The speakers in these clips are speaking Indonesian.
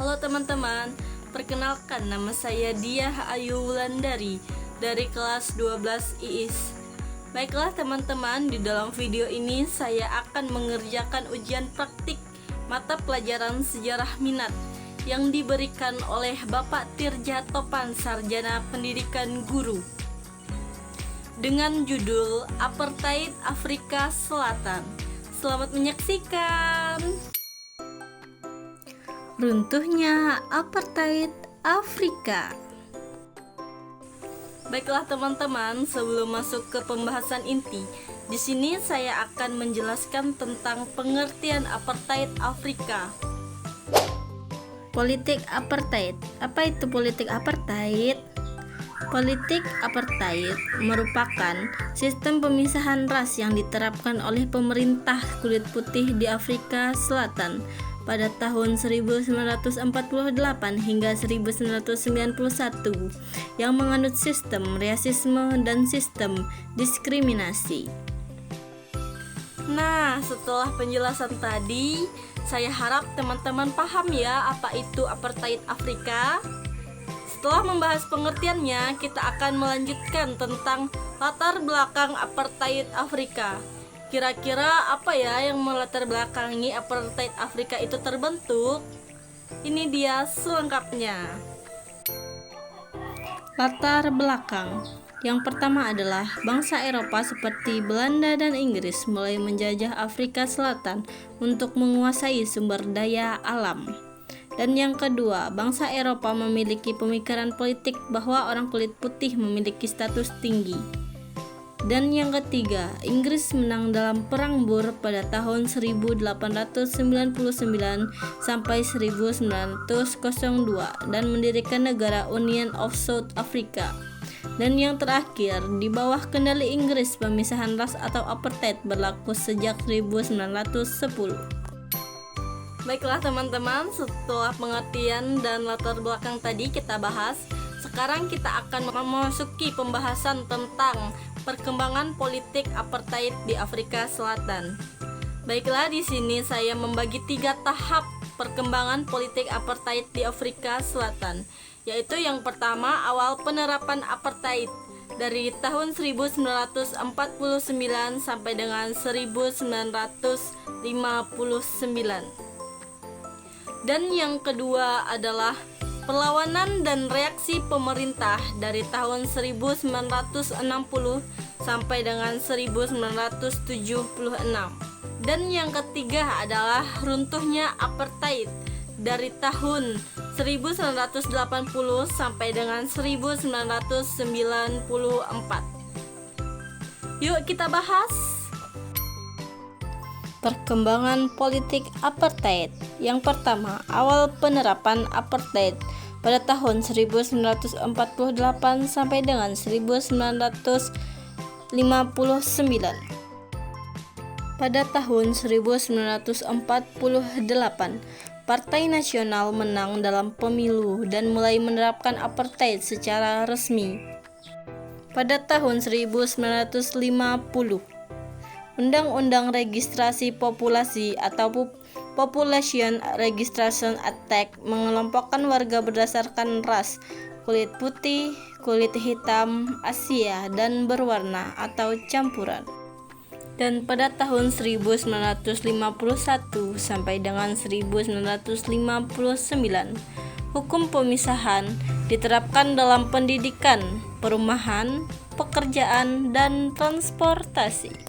Halo teman-teman, perkenalkan nama saya Diah Ayu Wulandari dari kelas 12 IIS. Baiklah teman-teman, di dalam video ini saya akan mengerjakan ujian praktik mata pelajaran sejarah minat yang diberikan oleh Bapak Tirja Topan, Sarjana Pendidikan Guru, dengan judul Apartheid Afrika Selatan. Selamat menyaksikan. Runtuhnya apartheid Afrika. Baiklah teman-teman, sebelum masuk ke pembahasan inti, di sini saya akan menjelaskan tentang pengertian apartheid Afrika. Politik apartheid. Apa itu politik apartheid? Politik apartheid merupakan sistem pemisahan ras yang diterapkan oleh pemerintah kulit putih di Afrika Selatan pada tahun 1948 hingga 1991 yang menganut sistem rasisme dan sistem diskriminasi. Nah, setelah penjelasan tadi, saya harap teman-teman paham ya apa itu apartheid Afrika. Setelah membahas pengertiannya, kita akan melanjutkan tentang latar belakang apartheid Afrika. Kira-kira apa ya yang melatar belakangi apartheid Afrika itu terbentuk? Ini dia selengkapnya. Latar belakang. Yang pertama adalah bangsa Eropa seperti Belanda dan Inggris mulai menjajah Afrika Selatan untuk menguasai sumber daya alam. Dan yang kedua, bangsa Eropa memiliki pemikiran politik bahwa orang kulit putih memiliki status tinggi. Dan yang ketiga, Inggris menang dalam Perang Boer pada tahun 1899 sampai 1902 dan mendirikan negara Union of South Africa. Dan yang terakhir, di bawah kendali Inggris, pemisahan ras atau apartheid berlaku sejak 1910. Baiklah teman-teman, setelah pengertian dan latar belakang tadi kita bahas, sekarang kita akan memasuki pembahasan tentang perkembangan politik apartheid di Afrika Selatan. Baiklah, di sini saya membagi 3 tahap perkembangan politik apartheid di Afrika Selatan, yaitu yang pertama, awal penerapan apartheid dari tahun 1949 sampai dengan 1959. Dan yang kedua adalah perlawanan dan reaksi pemerintah dari tahun 1960 sampai dengan 1976. Dan yang ketiga adalah runtuhnya apartheid dari tahun 1980 sampai dengan 1994. Yuk kita bahas. Perkembangan politik apartheid. Yang pertama, awal penerapan apartheid pada tahun 1948 sampai dengan 1959. Pada tahun 1948, Partai Nasional menang dalam pemilu dan mulai menerapkan apartheid secara resmi. Pada tahun 1950, Undang-Undang Registrasi Populasi atau Population Registration Act mengelompokkan warga berdasarkan ras, kulit putih, kulit hitam, Asia, dan berwarna atau campuran. Dan pada tahun 1951 sampai dengan 1959, hukum pemisahan diterapkan dalam pendidikan, perumahan, pekerjaan, dan transportasi.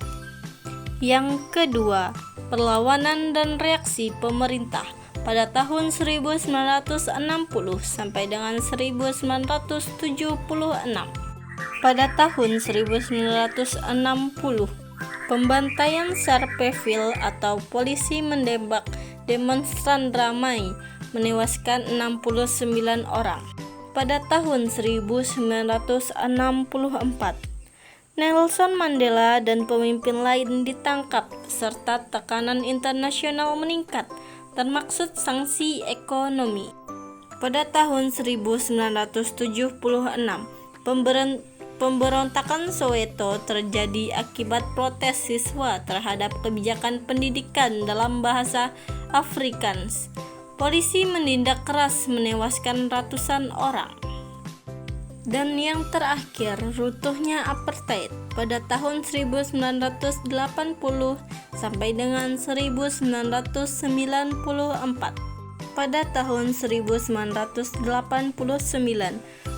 Yang kedua, perlawanan dan reaksi pemerintah pada tahun 1960 sampai dengan 1976. Pada tahun 1960, pembantaian Sharpeville atau polisi menembak demonstran ramai menewaskan 69 orang. Pada tahun 1964, Nelson Mandela dan pemimpin lain ditangkap serta tekanan internasional meningkat, termaksud sanksi ekonomi. Pada tahun 1976, pemberontakan Soweto terjadi akibat protes siswa terhadap kebijakan pendidikan dalam bahasa Afrikaans. polisi menindak keras menewaskan ratusan orang. Dan yang terakhir, runtuhnya apartheid pada tahun 1980 sampai dengan 1994. Pada tahun 1989,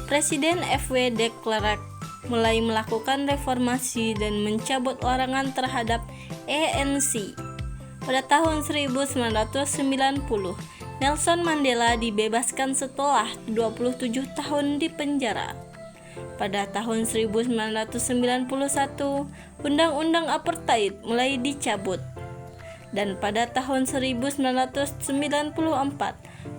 Presiden F.W. de Klerk mulai melakukan reformasi dan mencabut larangan terhadap ANC. Pada tahun 1990, Nelson Mandela dibebaskan setelah 27 tahun di penjara. Pada tahun 1991, Undang-Undang Apartheid mulai dicabut. Dan pada tahun 1994,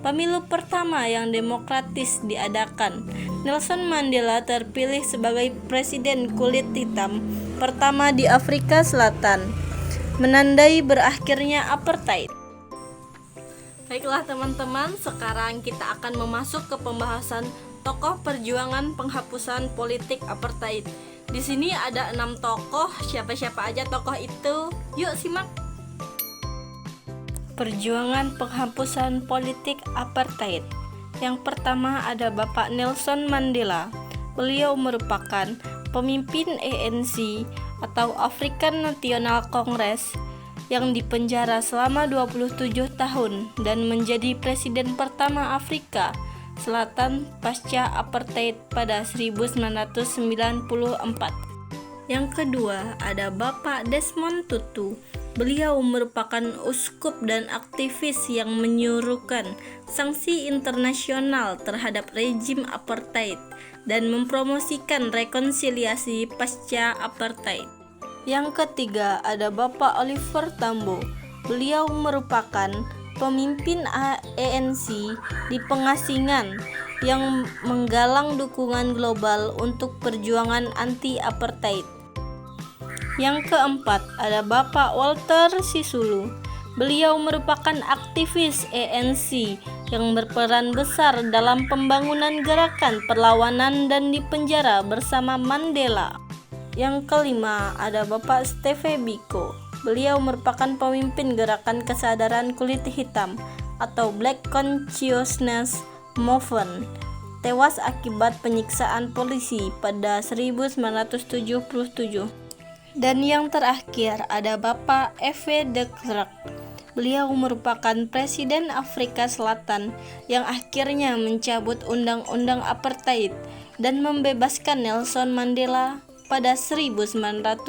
pemilu pertama yang demokratis diadakan. Nelson Mandela terpilih sebagai presiden kulit hitam pertama di Afrika Selatan, menandai berakhirnya apartheid. Baiklah teman-teman, sekarang kita akan memasuk ke pembahasan tokoh perjuangan penghapusan politik apartheid. Di sini ada 6 tokoh, siapa-siapa aja tokoh itu? Yuk simak. Perjuangan penghapusan politik apartheid. Yang pertama ada Bapak Nelson Mandela. Beliau merupakan pemimpin ANC atau African National Congress yang dipenjara selama 27 tahun dan menjadi presiden pertama Afrika Selatan pasca apartheid pada 1994. Yang kedua ada Bapak Desmond Tutu. Beliau merupakan uskup dan aktivis yang menyuruhkan sanksi internasional terhadap rejim apartheid dan mempromosikan rekonsiliasi pasca apartheid. Yang ketiga ada Bapak Oliver Tambo. Beliau merupakan pemimpin ANC di pengasingan yang menggalang dukungan global untuk perjuangan anti-apartheid. Yang keempat ada Bapak Walter Sisulu. Beliau merupakan aktivis ANC yang berperan besar dalam pembangunan gerakan perlawanan dan dipenjara bersama Mandela. Yang kelima ada Bapak Steve Biko. Beliau merupakan pemimpin gerakan kesadaran kulit hitam atau Black Consciousness Movement, tewas akibat penyiksaan polisi pada 1977. Dan yang terakhir ada Bapak F.W. de Klerk. Beliau merupakan presiden Afrika Selatan yang akhirnya mencabut undang-undang apartheid dan membebaskan Nelson Mandela pada 1990.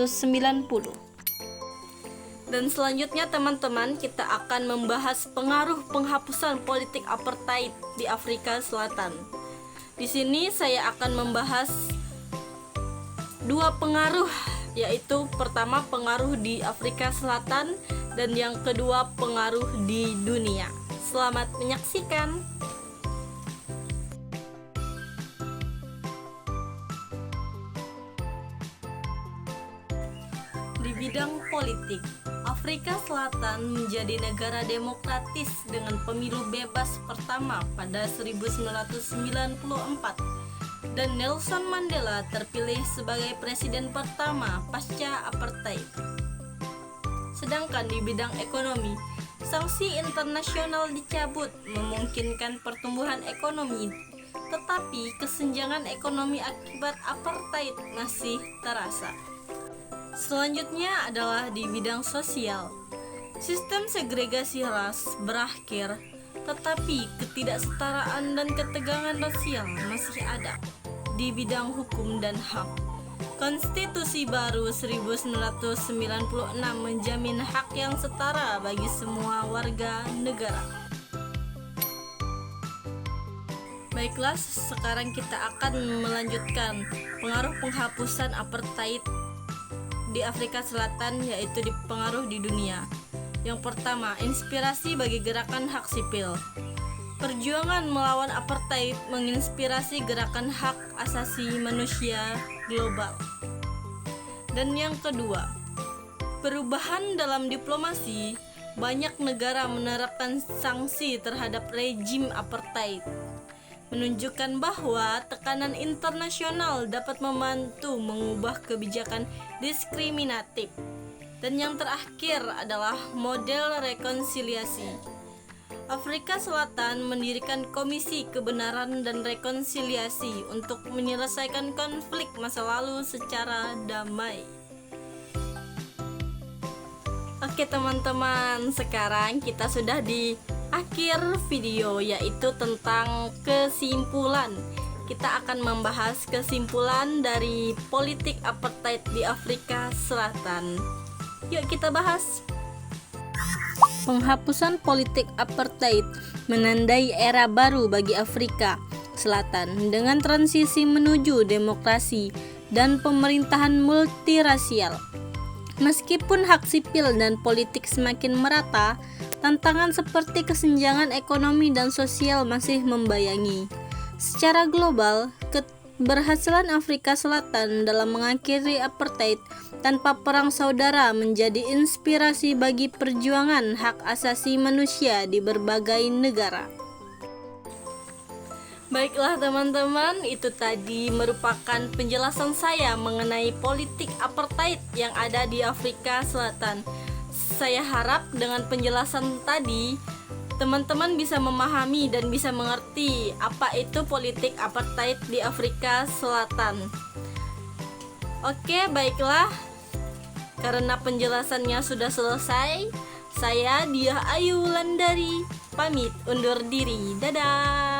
Dan selanjutnya teman-teman, kita akan membahas pengaruh penghapusan politik apartheid di Afrika Selatan. Di sini saya akan membahas 2 pengaruh, yaitu pertama pengaruh di Afrika Selatan dan yang kedua pengaruh di dunia. Selamat menyaksikan. Di bidang politik, Afrika Selatan menjadi negara demokratis dengan pemilu bebas pertama pada 1994. Dan Nelson Mandela terpilih sebagai presiden pertama pasca apartheid. Sedangkan di bidang ekonomi, sanksi internasional dicabut memungkinkan pertumbuhan ekonomi, tetapi kesenjangan ekonomi akibat apartheid masih terasa. Selanjutnya adalah di bidang sosial. Sistem segregasi ras berakhir, tetapi ketidaksetaraan dan ketegangan rasial masih ada. Di bidang hukum dan HAM, Konstitusi baru 1996 menjamin hak yang setara bagi semua warga negara. Baiklah, sekarang kita akan melanjutkan pengaruh penghapusan apartheid di Afrika Selatan, yaitu pengaruh di dunia. Yang pertama, inspirasi bagi gerakan hak sipil. Perjuangan melawan apartheid menginspirasi gerakan hak asasi manusia global. Dan yang kedua, perubahan dalam diplomasi. Banyak negara menerapkan sanksi terhadap rejim apartheid, menunjukkan bahwa tekanan internasional dapat membantu mengubah kebijakan diskriminatif. Dan yang terakhir adalah model rekonsiliasi. Afrika Selatan mendirikan Komisi Kebenaran dan Rekonsiliasi untuk menyelesaikan konflik masa lalu secara damai. Oke teman-teman, sekarang kita sudah di akhir video, yaitu tentang kesimpulan. Kita akan membahas kesimpulan dari politik apartheid di Afrika Selatan. Yuk kita bahas. Penghapusan politik apartheid menandai era baru bagi Afrika Selatan dengan transisi menuju demokrasi dan pemerintahan multirasial. Meskipun hak sipil dan politik semakin merata, tantangan seperti kesenjangan ekonomi dan sosial masih membayangi. Secara global, keberhasilan Afrika Selatan dalam mengakhiri apartheid tanpa perang saudara menjadi inspirasi bagi perjuangan hak asasi manusia di berbagai negara. Baiklah teman-teman, itu tadi merupakan penjelasan saya mengenai politik apartheid yang ada di Afrika Selatan. Saya harap dengan penjelasan tadi teman-teman bisa memahami dan bisa mengerti apa itu politik apartheid di Afrika Selatan. Oke, baiklah. Karena penjelasannya sudah selesai, saya Diah Ayu Wulandari pamit undur diri. Dadah.